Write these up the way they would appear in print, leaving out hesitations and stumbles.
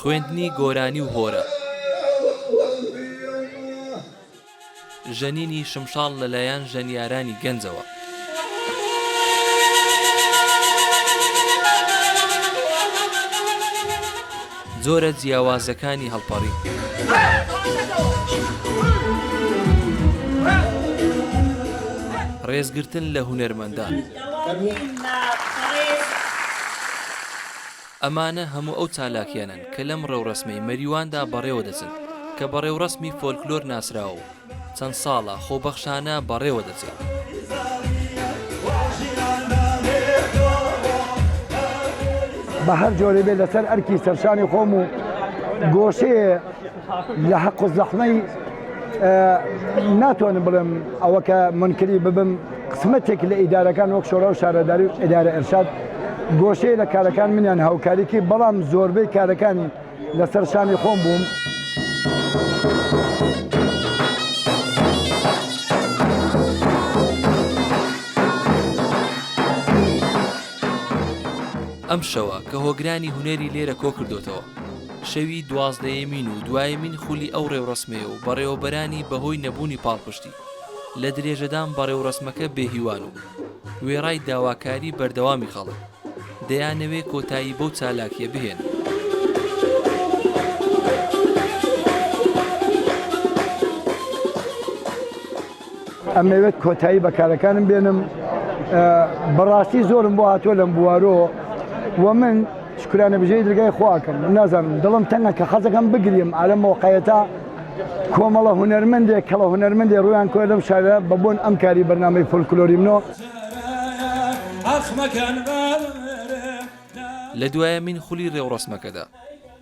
خوێندنی گۆرانی و هۆرە ژەنینی شمشاڵ لەلایەن ژەنیارانی گەنجەوە زۆرە جیاوازەکانی هەڵپەڕی ڕێزگرتن لە هونەرمەندان ئەمانە هەموو ئەو چالاکیانن کە لەم ڕێوڕەسمەی مەریواندا بەڕێوە دەچن کە بەڕێوڕەسمی فۆلکلۆر ناسراوە چەند ساڵە خۆبەخشانە بەڕێوە دەچێت بە هەر جۆرە بێ لەسەر ئەرکی سەرشانی خۆم و گۆشەیە لە حەق و زەحمەی ناتوانم بڵێم ئەوە کە منکری ببم قسمەتێک لە ئیدارەکان وەک شۆرە و شارەداری و ئیدارە ئەرشاد گۆشەیە لە کارەکان منیان هاوکاریکی بەڵام زۆربەی کارەکانی لەسەر شانی خۆم بووم. ئەم شەوە کە هۆگرانی هونەری لێرە کۆ کردوتەوە شەوی 12مین و دوایمین خولی ئەو ڕێوڕەسمەیە و بەڕێوەبەرانی بەهۆی نەبوونی پاڵپشتی لە درێژەدان بەڕێوڕەسمەکە بێهیوان و وێڕای داواکاری بەردەوامی خەڵک دەیانەوێ کۆتایی بەو چالاکیە بهێن. ئەمەوێت کۆتایی بەکارەکانم بێنم بەڕاستی زۆرم بۆ هاتووە لەم بوارۆ و من شکرانە بژەی دەرگای خواکەم نازانم دڵم تەنگە کە خەزەکەم بگریم ئالەم مۆقعەتە کۆمەڵە هونەرمەندێک کەڵە هونەرمەندێ ڕویان کۆ لەم شارە بەبوون ئەم کاری بەرنامەی فۆلکلۆری منەوە. لە دوایەمین خولی ڕێوڕەسمەکەدا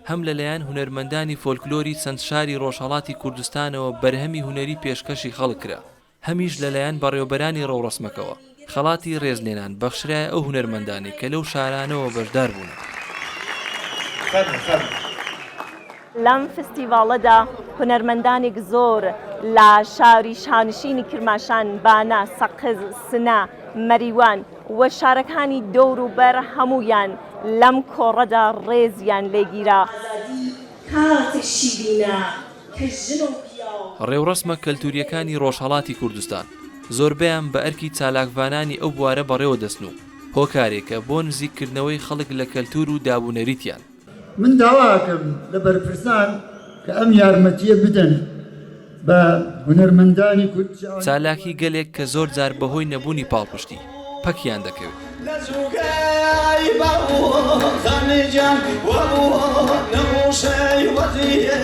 هەم لەلایەن هونەرمەندانی فۆلکلۆری چەند شاری ڕۆژهەڵاتی کوردستانەوە بەرهەمی هونەری پێشکەشی خەڵک کرا هەمیش لەلایەن بەڕێوەبەرانی ڕێوڕەسمەکەوە خەڵاتی ڕێزلێنان بەخشرایە ئەو هونەرمەندانی کە لەو شارانەوە بەشدار بوون. لەم فستیڤاڵەدا هونەرمەندانێک زۆر لە شاری شانشینی کرماشان، بانە، سەقز، سنە، مەریوان و شارەکانی دەور و بەر هەموویان لەم کۆڕەدا ڕێزیان لێگیرا. ڕێوڕەسمە کەلتوریەکانی ڕۆژهەڵاتی کوردستان زۆربەیان بە ئەرکی چالاکوانانی ئەو بوارە بەڕێوە دەچن و هۆکارێکە بۆ نزیککردنەوەی خەڵک لە کەلتور و دابوونەریتیان. من داواکەم لە بەرپرسان کە ئەم یارمەتیە بدەن بە هونەرمەندانی کورد. چالاکی گەلێک کە زۆر جار بەهۆی نەبوونی پاڵپشتی پەکیان دەکەوێت. خانجان وابو نموشي وزيه